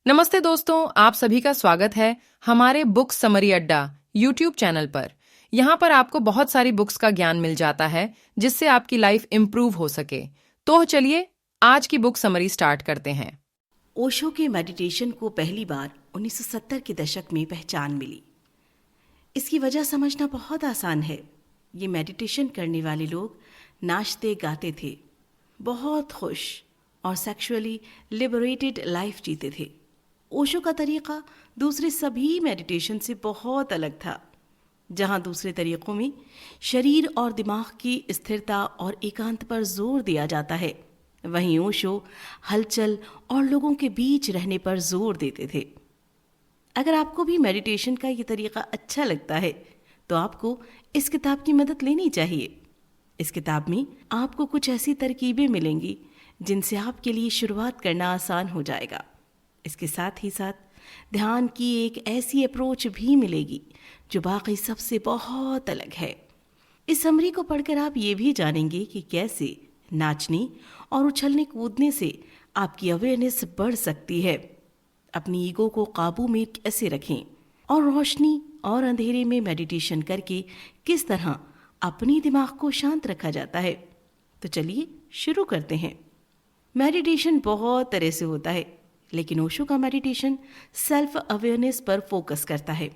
नमस्ते दोस्तों, आप सभी का स्वागत है हमारे बुक समरी अड्डा यूट्यूब चैनल पर। यहाँ पर आपको बहुत सारी बुक्स का ज्ञान मिल जाता है जिससे आपकी लाइफ इम्प्रूव हो सके। तो चलिए आज की बुक समरी स्टार्ट करते हैं। ओशो के मेडिटेशन को पहली बार 1970 के दशक में पहचान मिली। इसकी वजह समझना बहुत आसान है। ये मेडिटेशन करने वाले लोग नाचते गाते थे, बहुत खुश और सेक्सुअली लिबरेटेड लाइफ जीते थे। ओशो का तरीका दूसरे सभी मेडिटेशन से बहुत अलग था। जहाँ दूसरे तरीकों में शरीर और दिमाग की स्थिरता और एकांत पर जोर दिया जाता है, वहीं ओशो हलचल और लोगों के बीच रहने पर जोर देते थे। अगर आपको भी मेडिटेशन का ये तरीका अच्छा लगता है तो आपको इस किताब की मदद लेनी चाहिए। इस किताब में आपको कुछ ऐसी तरकीबें मिलेंगी जिनसे आपके लिए शुरुआत करना आसान हो जाएगा। इसके साथ ही साथ ध्यान की एक ऐसी अप्रोच भी मिलेगी जो बाकी सबसे बहुत अलग है। इस समरी को पढ़कर आप ये भी जानेंगे कि कैसे नाचने और उछलने कूदने से आपकी अवेयरनेस बढ़ सकती है, अपनी ईगो को काबू में कैसे रखें और रोशनी और अंधेरे में मेडिटेशन करके किस तरह अपने दिमाग को शांत रखा जाता है। तो चलिए शुरू करते हैं। मेडिटेशन बहुत तरह से होता है, लेकिन ओशो का मेडिटेशन सेल्फ अवेयरनेस पर फोकस करता है।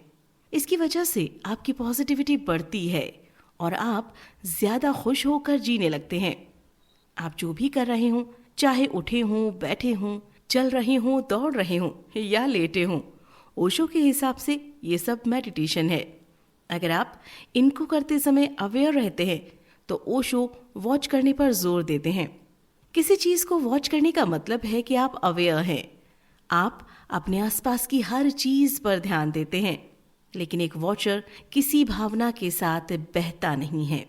इसकी वजह से आपकी पॉजिटिविटी बढ़ती है और आप ज़्यादा खुश होकर जीने लगते हैं। आप जो भी कर रहे हों, चाहे उठे हों, बैठे हों, चल रहे हों, दौड़ रहे हों या लेटे हों, ओशो के हिसाब से ये सब मेडिटेशन है। अगर आप इनको करते समय अवेयर रहते हैं तो ओशो वॉच करने पर जोर देते हैं। किसी चीज़ को वॉच करने का मतलब है कि आप अवेयर हैं। आप अपने आसपास की हर चीज़ पर ध्यान देते हैं, लेकिन एक वॉचर किसी भावना के साथ बहता नहीं है।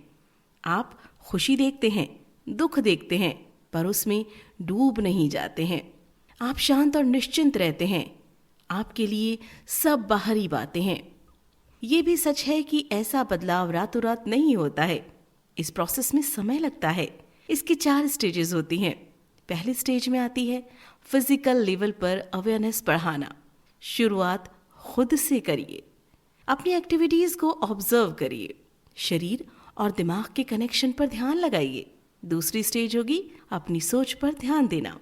आप खुशी देखते हैं, दुख देखते हैं, पर उसमें डूब नहीं जाते हैं। आप शांत और निश्चिंत रहते हैं। आपके लिए सब बाहरी बातें हैं। ये भी सच है कि ऐसा बदलाव रातों रात नहीं होता है। इस प्रोसेस में समय लगता है। इसकी 4 स्टेजेस होती हैं। पहले स्टेज में आती है फिजिकल लेवल पर अवेयरनेस बढ़ाना। शुरुआत खुद से करिए। अपनी एक्टिविटीज़ को ऑब्जर्व करिए। शरीर और दिमाग के कनेक्शन पर ध्यान लगाइए। दूसरी स्टेज होगी अपनी सोच पर ध्यान देना।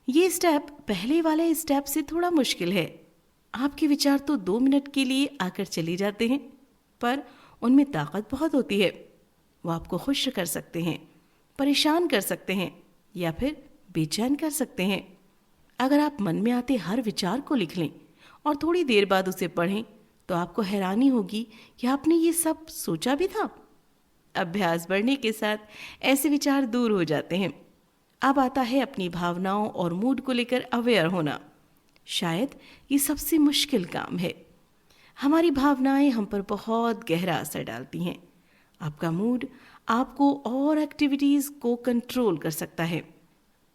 ये स्टेप पहले वाले स्टेप से थोड़ा मुश्किल है। आपके विचार तो 2 मिनट के लिए आकर चले जाते हैं, पर उनमें ताकत बहुत होती है। वो आपको खुश कर सकते हैं, परेशान कर सकते हैं या फिर बेचैन कर सकते हैं। अगर आप मन में आते हर विचार को लिख लें और थोड़ी देर बाद उसे पढ़ें तो आपको हैरानी होगी कि आपने ये सब सोचा भी था। अभ्यास बढ़ने के साथ ऐसे विचार दूर हो जाते हैं। अब आता है अपनी भावनाओं और मूड को लेकर अवेयर होना। शायद ये सबसे मुश्किल काम है। हमारी भावनाएं हम पर बहुत गहरा असर डालती हैं। आपका मूड आपको और एक्टिविटीज़ को कंट्रोल कर सकता है,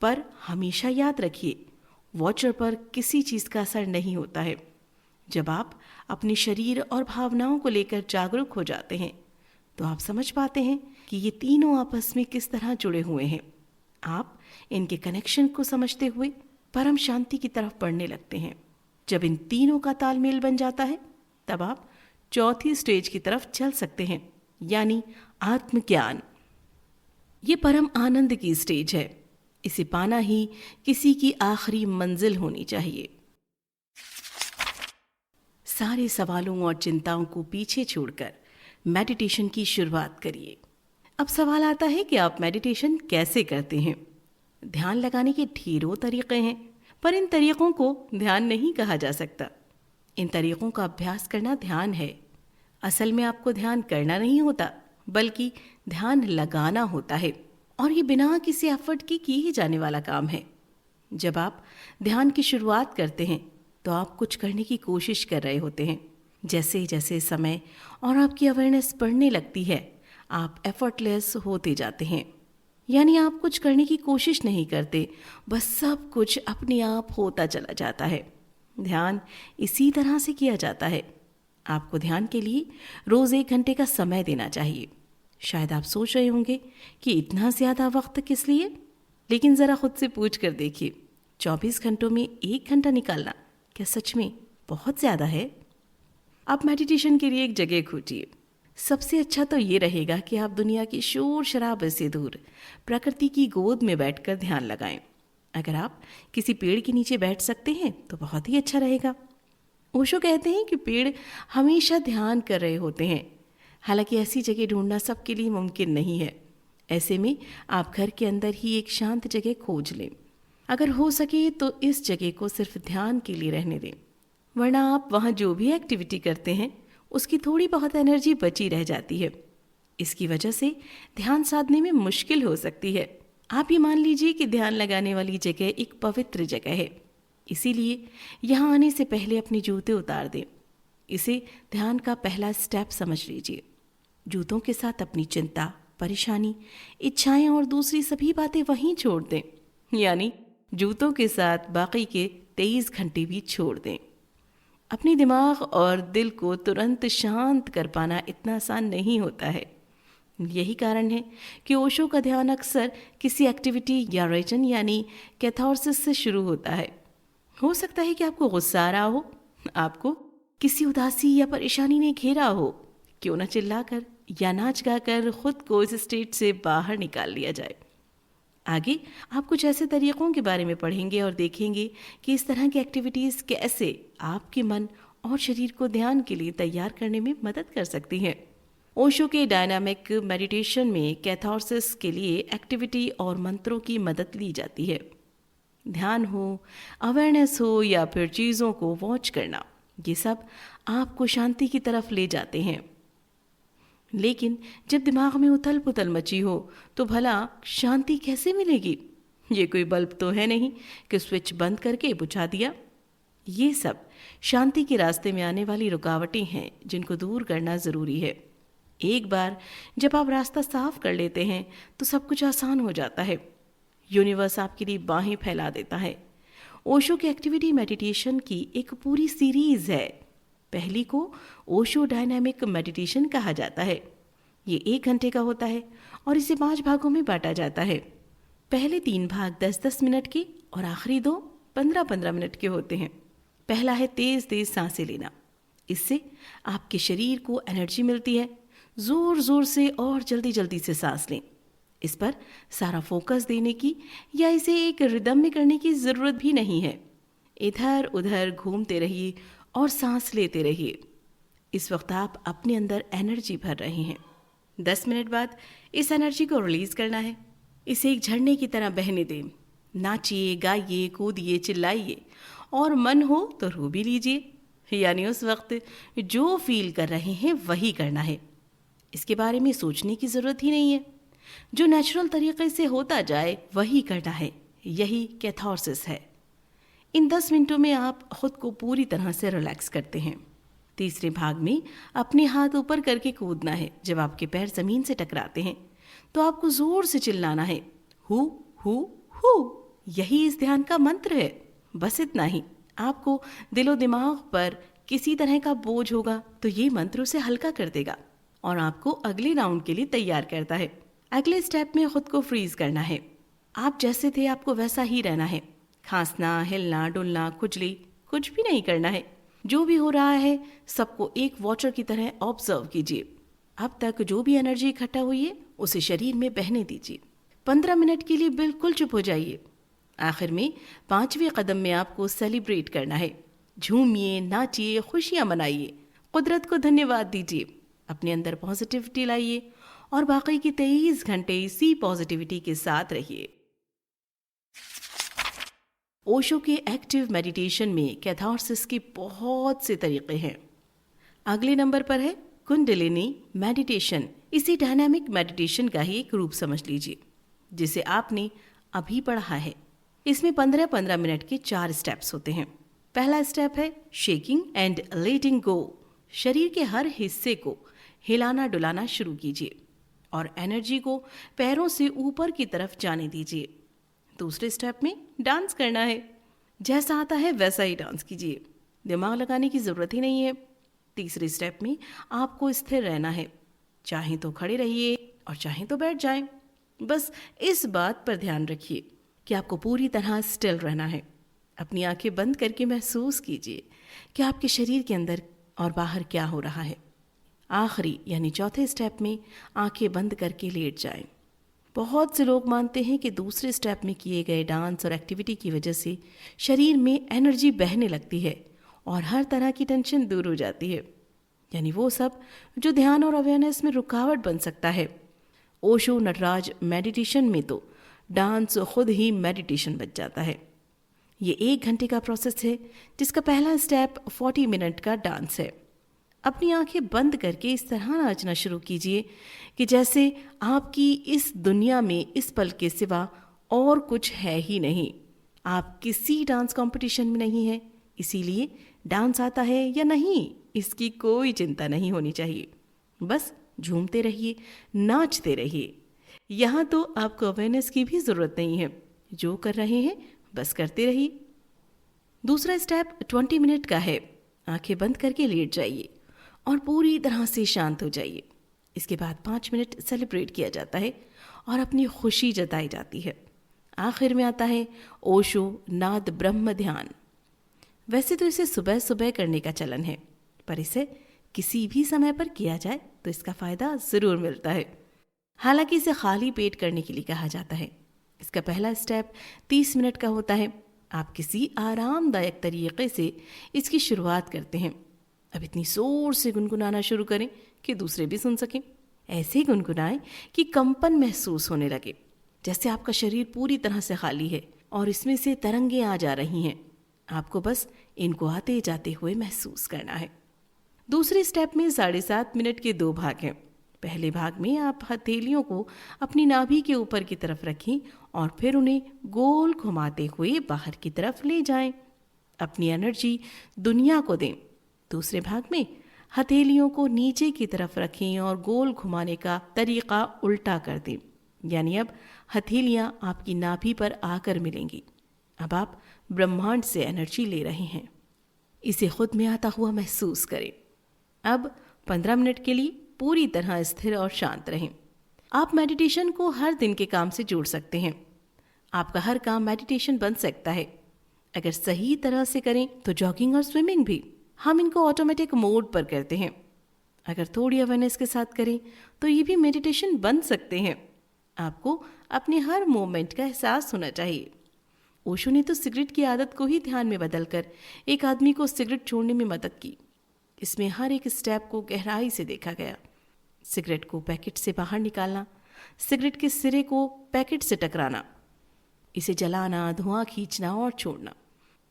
पर हमेशा याद रखिए, वॉचर पर किसी चीज़ का असर नहीं होता है। जब आप अपने शरीर और भावनाओं को लेकर जागरूक हो जाते हैं तो आप समझ पाते हैं कि ये तीनों आपस में किस तरह जुड़े हुए हैं। आप इनके कनेक्शन को समझते हुए परम शांति की तरफ बढ़ने लगते हैं। जब इन तीनों का तालमेल बन जाता है तब आप चौथी स्टेज की तरफ चल सकते हैं, यानी आत्मज्ञान। ये परम आनंद की स्टेज है। इसे पाना ही किसी की आखिरी मंजिल होनी चाहिए। सारे सवालों और चिंताओं को पीछे छोड़कर मेडिटेशन की शुरुआत करिए। अब सवाल आता है कि आप मेडिटेशन कैसे करते हैं। ध्यान लगाने के ढेरों तरीके हैं, पर इन तरीकों को ध्यान नहीं कहा जा सकता। इन तरीकों का अभ्यास करना ध्यान है। असल में आपको ध्यान करना नहीं होता, बल्कि ध्यान लगाना होता है, और ये बिना किसी एफर्ट के किए जाने वाला काम है। जब आप ध्यान की शुरुआत करते हैं तो आप कुछ करने की कोशिश कर रहे होते हैं। जैसे जैसे समय और आपकी अवेयरनेस बढ़ने लगती है, आप एफर्टलेस होते जाते हैं। यानी आप कुछ करने की कोशिश नहीं करते, बस सब कुछ अपने आप होता चला जाता है। ध्यान इसी तरह से किया जाता है। आपको ध्यान के लिए रोज़ 1 घंटे का समय देना चाहिए। शायद आप सोच रहे होंगे कि इतना ज़्यादा वक्त किस लिए, लेकिन ज़रा खुद से पूछ कर देखिए, 24 घंटों में 1 घंटा निकालना क्या सच में बहुत ज़्यादा है? आप मेडिटेशन के लिए एक जगह खोजिए। सबसे अच्छा तो ये रहेगा कि आप दुनिया की शोर शराबे से दूर प्रकृति की गोद में बैठकर ध्यान लगाएं। अगर आप किसी पेड़ के नीचे बैठ सकते हैं तो बहुत ही अच्छा रहेगा। ओशो कहते हैं कि पेड़ हमेशा ध्यान कर रहे होते हैं। हालांकि ऐसी जगह ढूंढना सबके लिए मुमकिन नहीं है। ऐसे में आप घर के अंदर ही एक शांत जगह खोज लें। अगर हो सके तो इस जगह को सिर्फ ध्यान के लिए रहने दें, वरना आप वहाँ जो भी एक्टिविटी करते हैं उसकी थोड़ी बहुत एनर्जी बची रह जाती है। इसकी वजह से ध्यान साधने में मुश्किल हो सकती है। आप ये मान लीजिए कि ध्यान लगाने वाली जगह एक पवित्र जगह है, इसीलिए यहाँ आने से पहले अपने जूते उतार दें। इसे ध्यान का पहला स्टेप समझ लीजिए। जूतों के साथ अपनी चिंता, परेशानी, इच्छाएं और दूसरी सभी बातें वहीं छोड़ दें, यानी जूतों के साथ बाकी के 23 घंटे भी छोड़ दें। अपने दिमाग और दिल को तुरंत शांत कर पाना इतना आसान नहीं होता है। यही कारण है कि ओशो का ध्यान अक्सर किसी एक्टिविटी या रचन यानी कैथारसिस से शुरू होता है। हो सकता है कि आपको गुस्सा आ रहा हो, आपको किसी उदासी या परेशानी ने घेरा हो। क्यों न चिल्लाकर या नाच गाकर खुद को इस स्टेट से बाहर निकाल लिया जाए। आगे आप कुछ ऐसे तरीकों के बारे में पढ़ेंगे और देखेंगे कि इस तरह की एक्टिविटीज़ कैसे आपके मन और शरीर को ध्यान के लिए तैयार करने में मदद कर सकती हैं। ओशो के डायनामिक मेडिटेशन में कैथारसिस के लिए एक्टिविटी और मंत्रों की मदद ली जाती है। ध्यान हो, अवेयरनेस हो या फिर चीज़ों को वॉच करना, ये सब आपको शांति की तरफ ले जाते हैं। लेकिन जब दिमाग में उथल पुथल मची हो तो भला शांति कैसे मिलेगी? ये कोई बल्ब तो है नहीं कि स्विच बंद करके बुझा दिया। ये सब शांति के रास्ते में आने वाली रुकावटें हैं जिनको दूर करना ज़रूरी है। एक बार जब आप रास्ता साफ कर लेते हैं तो सब कुछ आसान हो जाता है। यूनिवर्स आपके लिए बाहें फैला देता है। ओशो की एक्टिविटी मेडिटेशन की एक पूरी सीरीज़ है। पहली को ओशो डायनामिक मेडिटेशन कहा जाता है। ये 1 घंटे का होता है और इसे 5 भागों में बांटा जाता है। पहले 3 भाग 10-10 मिनट के और आखिरी 2 15-15 मिनट के होते हैं। पहला है तेज तेज सांसें लेना। इससे आपके शरीर को एनर्जी मिलती है। जोर जोर से और जल्दी जल्दी से सांस लें। इस पर सारा फोकस देने की या इसे एक रिदम में करने की ज़रूरत भी नहीं है। इधर उधर घूमते रहिए और सांस लेते रहिए। इस वक्त आप अपने अंदर एनर्जी भर रहे हैं। 10 मिनट बाद इस एनर्जी को रिलीज़ करना है। इसे एक झरने की तरह बहने दें। नाचिए, गाइए, कूदिए, चिल्लाइए और मन हो तो रो भी लीजिए। यानी उस वक्त जो फील कर रहे हैं वही करना है। इसके बारे में सोचने की ज़रूरत ही नहीं है। जो नेचुरल तरीके से होता जाए वही करना है। यही कैथारसिस है। इन 10 मिनटों में आप खुद को पूरी तरह से रिलैक्स करते हैं। तीसरे भाग में अपने हाथ ऊपर करके कूदना है। जब आपके पैर जमीन से टकराते हैं तो आपको जोर से चिल्लाना है, हु हु हु। यही इस ध्यान का मंत्र है। बस इतना ही। आपको दिलो दिमाग पर किसी तरह का बोझ होगा तो ये मंत्र उसे हल्का कर देगा और आपको अगले राउंड के लिए तैयार करता है। अगले स्टेप में खुद को फ्रीज करना है। आप जैसे थे आपको वैसा ही रहना है। खांसना, हिलना, डुलना, खुजली कुछ भी नहीं करना है। जो भी हो रहा है सबको एक वॉचर की तरह ऑब्जर्व कीजिए। अब तक जो भी एनर्जी इकट्ठा हुई है उसे शरीर में बहने दीजिए। 15 मिनट के लिए बिल्कुल चुप हो जाइए। आखिर में 5वें कदम में आपको सेलिब्रेट करना है। झूमिए, नाचिए, खुशियां मनाइए, कुदरत को धन्यवाद दीजिए, अपने अंदर पॉजिटिविटी लाइए और बाकी की 23 घंटे इसी पॉजिटिविटी के साथ रहिए। ओशो के एक्टिव मेडिटेशन में कैथारसिस के बहुत से तरीके हैं। अगले नंबर पर है कुंडलिनी मेडिटेशन। इसे डायनामिक मेडिटेशन का ही एक रूप समझ लीजिए जिसे आपने अभी पढ़ा है। इसमें 15-15 मिनट के 4 स्टेप्स होते हैं। पहला स्टेप है शेकिंग एंड लेटिंग गो। शरीर के हर हिस्से को हिलाना डुलाना शुरू कीजिए और एनर्जी को पैरों से ऊपर की तरफ जाने दीजिए। दूसरे स्टेप में डांस करना है। जैसा आता है वैसा ही डांस कीजिए, दिमाग लगाने की ज़रूरत ही नहीं है। तीसरे स्टेप में आपको स्थिर रहना है। चाहे तो खड़े रहिए और चाहे तो बैठ जाएं। बस इस बात पर ध्यान रखिए कि आपको पूरी तरह स्टिल रहना है। अपनी आंखें बंद करके महसूस कीजिए कि आपके शरीर के अंदर और बाहर क्या हो रहा है। आखिरी यानी चौथे स्टेप में आंखें बंद करके लेट जाएं। बहुत से लोग मानते हैं कि दूसरे स्टेप में किए गए डांस और एक्टिविटी की वजह से शरीर में एनर्जी बहने लगती है और हर तरह की टेंशन दूर हो जाती है, यानी वो सब जो ध्यान और अवेयरनेस में रुकावट बन सकता है। ओशो नटराज मेडिटेशन में तो डांस खुद ही मेडिटेशन बन जाता है। ये 1 घंटे का प्रोसेस है जिसका पहला स्टेप 40 मिनट का डांस है। अपनी आंखें बंद करके इस तरह नाचना शुरू कीजिए कि जैसे आपकी इस दुनिया में इस पल के सिवा और कुछ है ही नहीं। आप किसी डांस कंपटीशन में नहीं हैं, इसीलिए डांस आता है या नहीं इसकी कोई चिंता नहीं होनी चाहिए। बस झूमते रहिए, नाचते रहिए। यहाँ तो आपको अवेयरनेस की भी ज़रूरत नहीं है, जो कर रहे हैं बस करते रहिए। दूसरा स्टेप 20 मिनट का है। आंखें बंद करके लेट जाइए और पूरी तरह से शांत हो जाइए। इसके बाद 5 मिनट सेलिब्रेट किया जाता है और अपनी खुशी जताई जाती है। आखिर में आता है ओशो नाद ब्रह्म ध्यान। वैसे तो इसे सुबह सुबह करने का चलन है, पर इसे किसी भी समय पर किया जाए तो इसका फ़ायदा ज़रूर मिलता है। हालांकि इसे खाली पेट करने के लिए कहा जाता है। इसका पहला स्टेप 30 मिनट का होता है। आप किसी आरामदायक तरीके से इसकी शुरुआत करते हैं। अब इतनी जोर से गुनगुनाना शुरू करें कि दूसरे भी सुन सकें। ऐसे गुनगुनाएं कि कंपन महसूस होने लगे, जैसे आपका शरीर पूरी तरह से खाली है और इसमें से तरंगें आ जा रही हैं। आपको बस इनको आते जाते हुए महसूस करना है। दूसरे स्टेप में 7.5 मिनट के 2 भाग हैं। पहले भाग में आप हथेलियों को अपनी नाभि के ऊपर की तरफ रखें और फिर उन्हें गोल घुमाते हुए बाहर की तरफ ले जाएं। अपनी एनर्जी दुनिया को दें। दूसरे भाग में हथेलियों को नीचे की तरफ रखें और गोल घुमाने का तरीका उल्टा कर दें, यानी अब हथेलियां आपकी नाभि पर आकर मिलेंगी। अब आप ब्रह्मांड से एनर्जी ले रहे हैं। इसे खुद में आता हुआ महसूस करें। अब 15 मिनट के लिए पूरी तरह स्थिर और शांत रहें। आप मेडिटेशन को हर दिन के काम से जोड़ सकते हैं। आपका हर काम मेडिटेशन बन सकता है। अगर सही तरह से करें तो जॉगिंग और स्विमिंग भी हम इनको ऑटोमेटिक मोड पर करते हैं। अगर थोड़ी अवेयरनेस के साथ करें तो ये भी मेडिटेशन बन सकते हैं। आपको अपने हर मोमेंट का एहसास होना चाहिए। ओशो ने तो सिगरेट की आदत को ही ध्यान में बदलकर एक आदमी को सिगरेट छोड़ने में मदद की। इसमें हर एक स्टेप को गहराई से देखा गया। सिगरेट को पैकेट से बाहर निकालना, सिगरेट के सिरे को पैकेट से टकराना, इसे जलाना, धुआं खींचना और छोड़ना।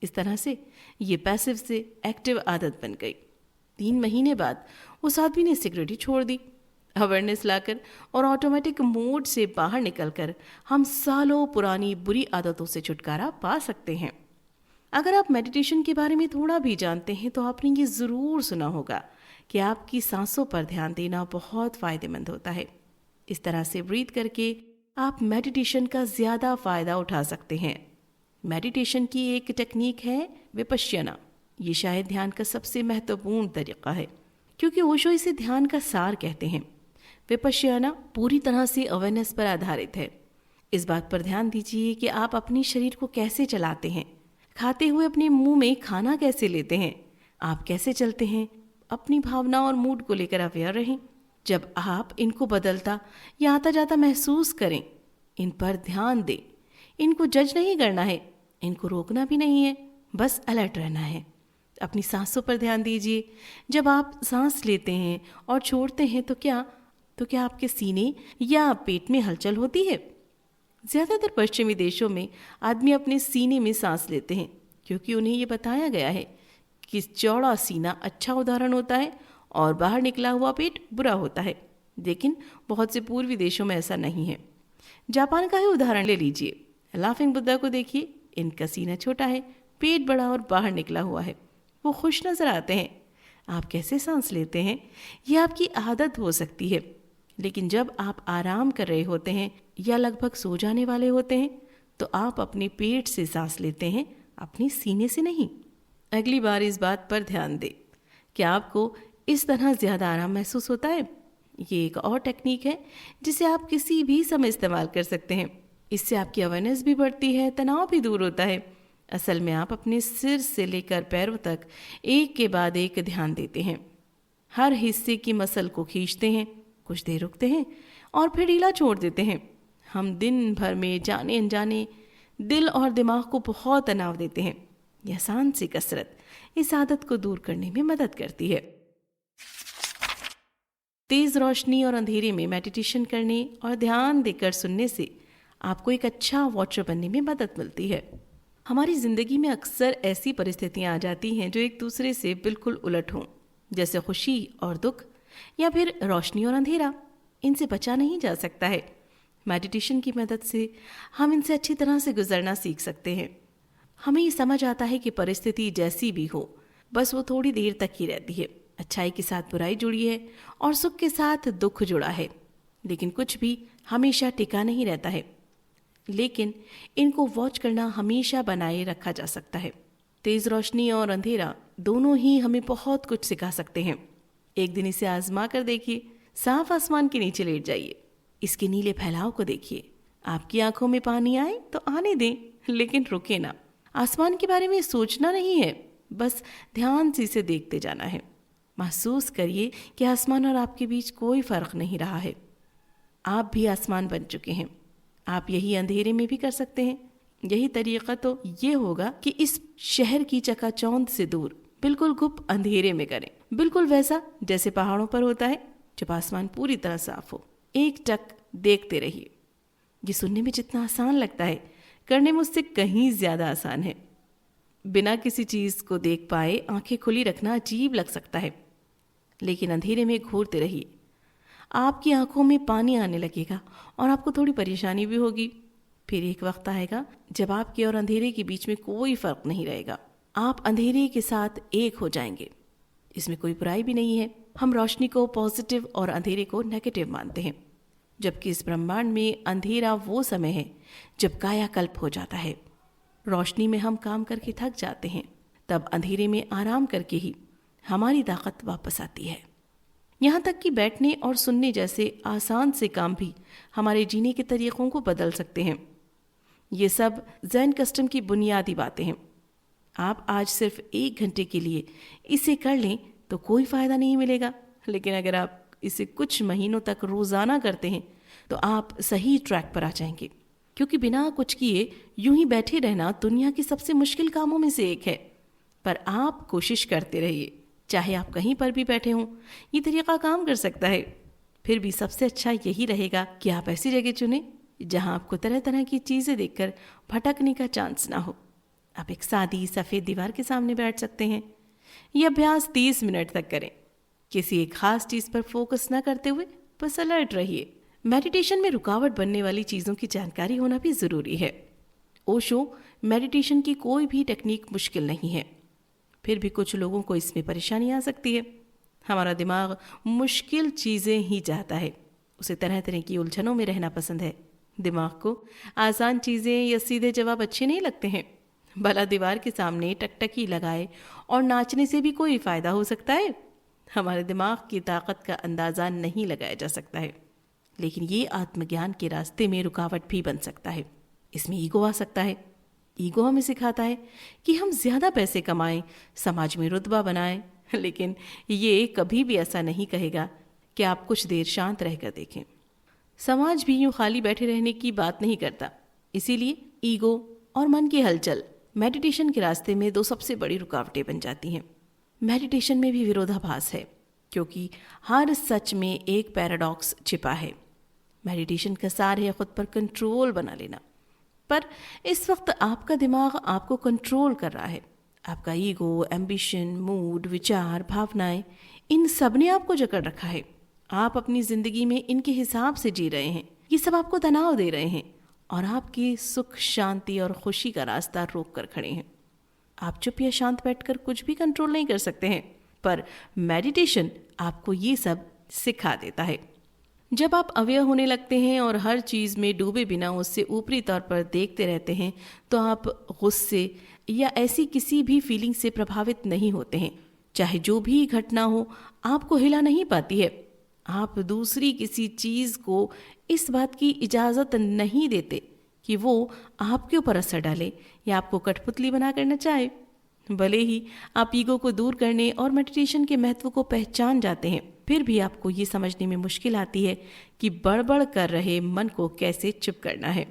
इस तरह से ये पैसिव से एक्टिव आदत बन गई। 3 महीने बाद उस आदमी ने सिगरेट ही छोड़ दी। अवेयरनेस लाकर और ऑटोमेटिक मोड से बाहर निकलकर हम सालों पुरानी बुरी आदतों से छुटकारा पा सकते हैं। अगर आप मेडिटेशन के बारे में थोड़ा भी जानते हैं तो आपने ये ज़रूर सुना होगा कि आपकी सांसों पर ध्यान देना बहुत फ़ायदेमंद होता है। इस तरह से ब्रीथ करके आप मेडिटेशन का ज़्यादा फ़ायदा उठा सकते हैं। मेडिटेशन की एक टेक्निक है विपश्यना। ये शायद ध्यान का सबसे महत्वपूर्ण तरीका है, क्योंकि ओशो इसे ध्यान का सार कहते हैं। विपश्यना पूरी तरह से अवेयरनेस पर आधारित है। इस बात पर ध्यान दीजिए कि आप अपने शरीर को कैसे चलाते हैं, खाते हुए अपने मुंह में खाना कैसे लेते हैं, आप कैसे चलते हैं। अपनी भावना और मूड को लेकर अवेयर रहें। जब आप इनको बदलता या आता जाता महसूस करें, इन पर ध्यान दें। इनको जज नहीं करना है, इनको रोकना भी नहीं है, बस अलर्ट रहना है। अपनी सांसों पर ध्यान दीजिए। जब आप सांस लेते हैं और छोड़ते हैं तो क्या आपके सीने या पेट में हलचल होती है? ज़्यादातर पश्चिमी देशों में आदमी अपने सीने में सांस लेते हैं, क्योंकि उन्हें ये बताया गया है कि चौड़ा सीना अच्छा उदाहरण होता है और बाहर निकला हुआ पेट बुरा होता है। लेकिन बहुत से पूर्वी देशों में ऐसा नहीं है। जापान का ही उदाहरण ले लीजिए। लाफिंग बुद्धा को देखिए, इनका सीना छोटा है, पेट बड़ा और बाहर निकला हुआ है। वो खुश नजर आते हैं। आप कैसे सांस लेते हैं ये आपकी आदत हो सकती है, लेकिन जब आप आराम कर रहे होते हैं या लगभग सो जाने वाले होते हैं तो आप अपने पेट से सांस लेते हैं, अपने सीने से नहीं। अगली बार इस बात पर ध्यान दें। क्या आपको इस तरह ज़्यादा आराम महसूस होता है? ये एक और टेक्निक है जिसे आप किसी भी समय इस्तेमाल कर सकते हैं। इससे आपकी अवेयरनेस भी बढ़ती है, तनाव भी दूर होता है। असल में आप अपने सिर से लेकर पैरों तक एक के बाद एक ध्यान देते हैं। हर हिस्से की मसल को खींचते हैं, कुछ देर रुकते हैं और फिर ढीला छोड़ देते हैं। हम दिन भर में जाने अनजाने दिल और दिमाग को बहुत तनाव देते हैं। यह आसान सी कसरत इस आदत को दूर करने में मदद करती है। तेज रोशनी और अंधेरे में मेडिटेशन करने और ध्यान देकर सुनने से आपको एक अच्छा वॉचर बनने में मदद मिलती है। हमारी जिंदगी में अक्सर ऐसी परिस्थितियां आ जाती हैं जो एक दूसरे से बिल्कुल उलट हों, जैसे खुशी और दुख या फिर रोशनी और अंधेरा। इनसे बचा नहीं जा सकता है। मेडिटेशन की मदद से हम इनसे अच्छी तरह से गुजरना सीख सकते हैं। हमें ये समझ आता है कि परिस्थिति जैसी भी हो, बस वो थोड़ी देर तक ही रहती है। अच्छाई के साथ बुराई जुड़ी है और सुख के साथ दुख जुड़ा है, लेकिन कुछ भी हमेशा टिका नहीं रहता है। लेकिन इनको वॉच करना हमेशा बनाए रखा जा सकता है। तेज रोशनी और अंधेरा दोनों ही हमें बहुत कुछ सिखा सकते हैं। एक दिन इसे आजमा कर देखिए। साफ आसमान के नीचे लेट जाइए, इसके नीले फैलाव को देखिए। आपकी आंखों में पानी आए तो आने दें, लेकिन रुके ना। आसमान के बारे में सोचना नहीं है, बस ध्यान से इसे देखते जाना है। महसूस करिए कि आसमान और आपके बीच कोई फर्क नहीं रहा है। आप भी आसमान बन चुके हैं। आप यही अंधेरे में भी कर सकते हैं। यही तरीका तो ये होगा कि इस शहर की चकाचौंध से दूर बिल्कुल गुप्त अंधेरे में करें, बिल्कुल वैसा जैसे पहाड़ों पर होता है जब आसमान पूरी तरह साफ हो। एक टक देखते रहिए। ये सुनने में जितना आसान लगता है, करने में उससे कहीं ज्यादा आसान है। बिना किसी चीज को देख पाए आंखें खुली रखना अजीब लग सकता है, लेकिन अंधेरे में घूरते रहिए। आपकी आंखों में पानी आने लगेगा और आपको थोड़ी परेशानी भी होगी। फिर एक वक्त आएगा जब आपके और अंधेरे के बीच में कोई फर्क नहीं रहेगा। आप अंधेरे के साथ एक हो जाएंगे। इसमें कोई बुराई भी नहीं है। हम रोशनी को पॉजिटिव और अंधेरे को नेगेटिव मानते हैं, जबकि इस ब्रह्मांड में अंधेरा वो समय है जब कायाकल्प हो जाता है। रोशनी में हम काम करके थक जाते हैं, तब अंधेरे में आराम करके ही हमारी ताकत वापस आती है। यहाँ तक कि बैठने और सुनने जैसे आसान से काम भी हमारे जीने के तरीक़ों को बदल सकते हैं। ये सब ज़ेन कस्टम की बुनियादी बातें हैं। आप आज सिर्फ 1 घंटे के लिए इसे कर लें तो कोई फ़ायदा नहीं मिलेगा, लेकिन अगर आप इसे कुछ महीनों तक रोज़ाना करते हैं तो आप सही ट्रैक पर आ जाएंगे। क्योंकि बिना कुछ किए यूं ही बैठे रहना दुनिया के सबसे मुश्किल कामों में से एक है। पर आप कोशिश करते रहिए, चाहे आप कहीं पर भी बैठे हों, ये तरीका काम कर सकता है। फिर भी सबसे अच्छा यही रहेगा कि आप ऐसी जगह चुनें जहां आपको तरह तरह की चीज़ें देखकर भटकने का चांस ना हो। आप एक सादी सफ़ेद दीवार के सामने बैठ सकते हैं। ये अभ्यास 30 मिनट तक करें। किसी एक खास चीज़ पर फोकस न करते हुए बस अलर्ट रहिए। मेडिटेशन में रुकावट बनने वाली चीज़ों की जानकारी होना भी ज़रूरी है। ओशो मेडिटेशन की कोई भी टेक्निक मुश्किल नहीं है, फिर भी कुछ लोगों को इसमें परेशानी आ सकती है। हमारा दिमाग मुश्किल चीज़ें ही चाहता है। उसे तरह तरह की उलझनों में रहना पसंद है। दिमाग को आसान चीज़ें या सीधे जवाब अच्छे नहीं लगते हैं। भला दीवार के सामने टकटकी लगाए और नाचने से भी कोई फ़ायदा हो सकता है? हमारे दिमाग की ताकत का अंदाज़ा नहीं लगाया जा सकता है, लेकिन ये आत्मज्ञान के रास्ते में रुकावट भी बन सकता है। इसमें ईगो आ सकता है। ईगो हमें सिखाता है कि हम ज़्यादा पैसे कमाएं, समाज में रुतबा बनाएं, लेकिन ये कभी भी ऐसा नहीं कहेगा कि आप कुछ देर शांत रहकर देखें। समाज भी यूँ खाली बैठे रहने की बात नहीं करता। इसीलिए ईगो और मन की हलचल मेडिटेशन के रास्ते में 2 सबसे बड़ी रुकावटें बन जाती हैं। मेडिटेशन में भी विरोधाभास है, क्योंकि हर सच में एक पैराडॉक्स छिपा है। मेडिटेशन का सार है खुद पर कंट्रोल बना लेना, पर इस वक्त आपका दिमाग आपको कंट्रोल कर रहा है। आपका ईगो, एम्बिशन, मूड, विचार, भावनाएं, इन सब ने आपको जकड़ रखा है। आप अपनी ज़िंदगी में इनके हिसाब से जी रहे हैं। ये सब आपको तनाव दे रहे हैं और आपकी सुख, शांति और खुशी का रास्ता रोक कर खड़े हैं। आप चुप या शांत बैठकर कुछ भी कंट्रोल नहीं कर सकते हैं, पर मेडिटेशन आपको ये सब सिखा देता है। जब आप अवेयर होने लगते हैं और हर चीज़ में डूबे बिना उससे ऊपरी तौर पर देखते रहते हैं, तो आप गुस्से या ऐसी किसी भी फीलिंग से प्रभावित नहीं होते हैं। चाहे जो भी घटना हो, आपको हिला नहीं पाती है। आप दूसरी किसी चीज़ को इस बात की इजाज़त नहीं देते कि वो आपके ऊपर असर डाले या आपको कठपुतली बना करना चाहे। भले ही आप ईगो को दूर करने और मेडिटेशन के महत्व को पहचान जाते हैं, फिर भी आपको ये समझने में मुश्किल आती है कि बड़बड़ कर रहे मन को कैसे चुप करना है।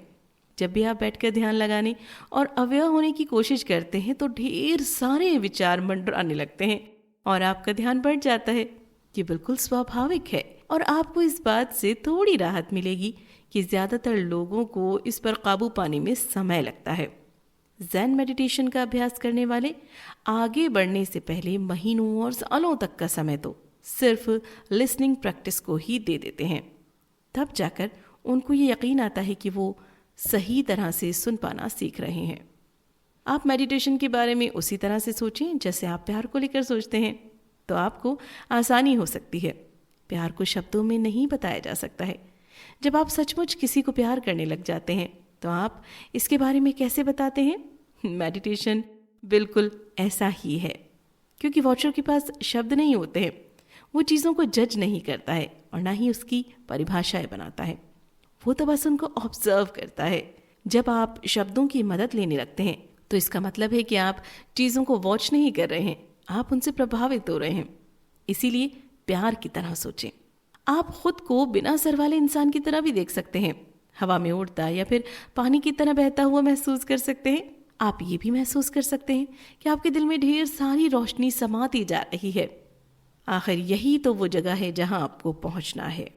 जब भी आप बैठकर ध्यान लगाने और अवेयर होने की कोशिश करते हैं तो ढेर सारे विचार मंडराने लगते हैं और आपका ध्यान बढ़ जाता है। ये बिल्कुल स्वाभाविक है और आपको इस बात से थोड़ी राहत मिलेगी कि ज़्यादातर लोगों को इस पर काबू पाने में समय लगता है। ज़ेन मेडिटेशन का अभ्यास करने वाले आगे बढ़ने से पहले महीनों और सालों तक का समय तो सिर्फ लिसनिंग प्रैक्टिस को ही दे देते हैं। तब जाकर उनको ये यकीन आता है कि वो सही तरह से सुन पाना सीख रहे हैं। आप मेडिटेशन के बारे में उसी तरह से सोचें जैसे आप प्यार को लेकर सोचते हैं, तो आपको आसानी हो सकती है। प्यार को शब्दों में नहीं बताया जा सकता है। जब आप सचमुच किसी को प्यार करने लग जाते हैं तो आप इसके बारे में कैसे बताते हैं? मेडिटेशन बिल्कुल ऐसा ही है, क्योंकि वॉचर के पास शब्द नहीं होते हैं। वो चीज़ों को जज नहीं करता है और ना ही उसकी परिभाषाएं बनाता है। वो तो बस उनको ऑब्जर्व करता है। जब आप शब्दों की मदद लेने लगते हैं तो इसका मतलब है कि आप चीज़ों को वॉच नहीं कर रहे हैं, आप उनसे प्रभावित हो रहे हैं। इसीलिए प्यार की तरह सोचें। आप खुद को बिना सर वाले इंसान की तरह भी देख सकते हैं, हवा में उड़ता या फिर पानी की तरह बहता हुआ महसूस कर सकते हैं। आप ये भी महसूस कर सकते हैं कि आपके दिल में ढेर सारी रोशनी समाती जा रही है। आखिर यही तो वो जगह है जहां आपको पहुंचना है।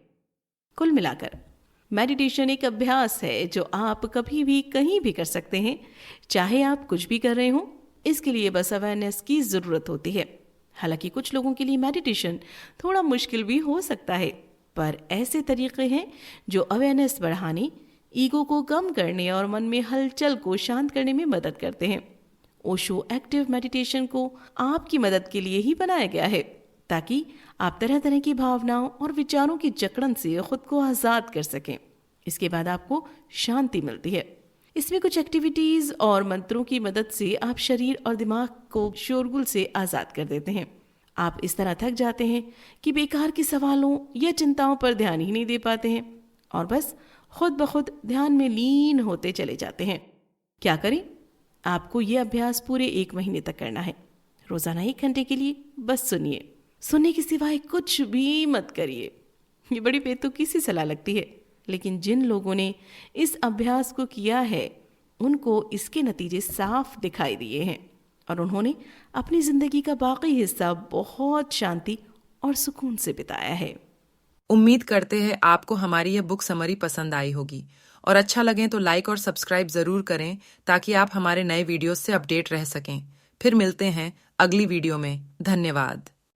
कुल मिलाकर मेडिटेशन एक अभ्यास है जो आप कभी भी कहीं भी कर सकते हैं, चाहे आप कुछ भी कर रहे हो। इसके लिए बस अवेयरनेस की ज़रूरत होती है। हालांकि कुछ लोगों के लिए मेडिटेशन थोड़ा मुश्किल भी हो सकता है, पर ऐसे तरीके हैं जो अवेयरनेस बढ़ाने, ईगो को कम करने और मन में हलचल को शांत करने में मदद करते हैं। ओशो एक्टिव मेडिटेशन को आपकी मदद के लिए ही बनाया गया है, ताकि आप तरह तरह की भावनाओं और विचारों की जकड़न से खुद को आज़ाद कर सकें। इसके बाद आपको शांति मिलती है। इसमें कुछ एक्टिविटीज़ और मंत्रों की मदद से आप शरीर और दिमाग को शोरगुल से आज़ाद कर देते हैं। आप इस तरह थक जाते हैं कि बेकार के सवालों या चिंताओं पर ध्यान ही नहीं दे पाते हैं और बस खुद ब खुद ध्यान में लीन होते चले जाते हैं। क्या करें? आपको ये अभ्यास पूरे 1 महीने तक करना है। रोज़ाना 1 घंटे के लिए बस सुनिए। सुनने के सिवाय कुछ भी मत करिए। ये बड़ी बेतुकी सी सलाह लगती है, लेकिन जिन लोगों ने इस अभ्यास को किया है उनको इसके नतीजे साफ दिखाई दिए हैं और उन्होंने अपनी ज़िंदगी का बाकी हिस्सा बहुत शांति और सुकून से बिताया है। उम्मीद करते हैं आपको हमारी यह बुक समरी पसंद आई होगी और अच्छा लगे तो लाइक और सब्सक्राइब ज़रूर करें ताकि आप हमारे नए वीडियोस से अपडेट रह सकें। फिर मिलते हैं अगली वीडियो में। धन्यवाद।